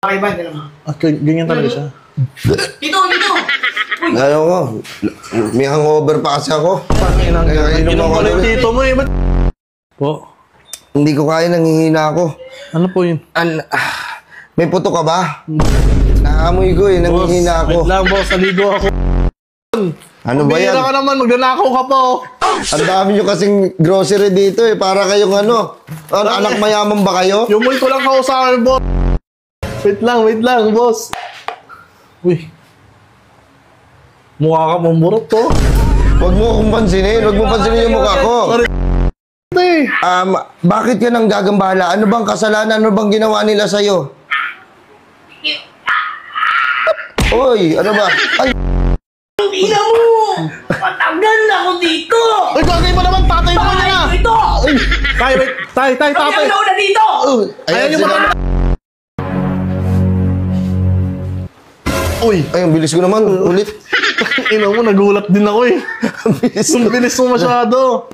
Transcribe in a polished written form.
Pakaiba, gano'n mo. Ganyan talaga siya. Dito! Ano ko? May hangover pa kasi ako. Inom ko lang dito mo eh. Ba't? Po? Hindi ko kaya, nanghihina ako. Ano po yun? May puto ka ba? Naamoy ko eh, nanghihina ako. Wait lang boss, naligo ako. Ano ba yan? Bihira ka naman, magnanakaw ka po. Ang dami nyo kasing grocery dito eh. Para kayong ano? Anak mayaman ba kayo? Yung moy ko lang kausakan, boss. Wait lang, boss. Uy. Mukha ka mamurot to. Huwag mo akong pansinin. Huwag mo pansinin yung mukha ko. Bakit ka nang gagambala? Ano bang kasalanan? Ano bang ginawa nila sa'yo? Oy, ano ba? Ay! Ina mo! Patanggal na ako dito! Uy, gagay mo naman, tatay mo niya na! Ito! Tay, tatay! Pagyan na una dito! Ayan yung mga... Uy! Ay, ang bilis ko naman. Ulit. Ina mo, nagulat din ako eh. Ang bilis. Ang bilis mo masyado.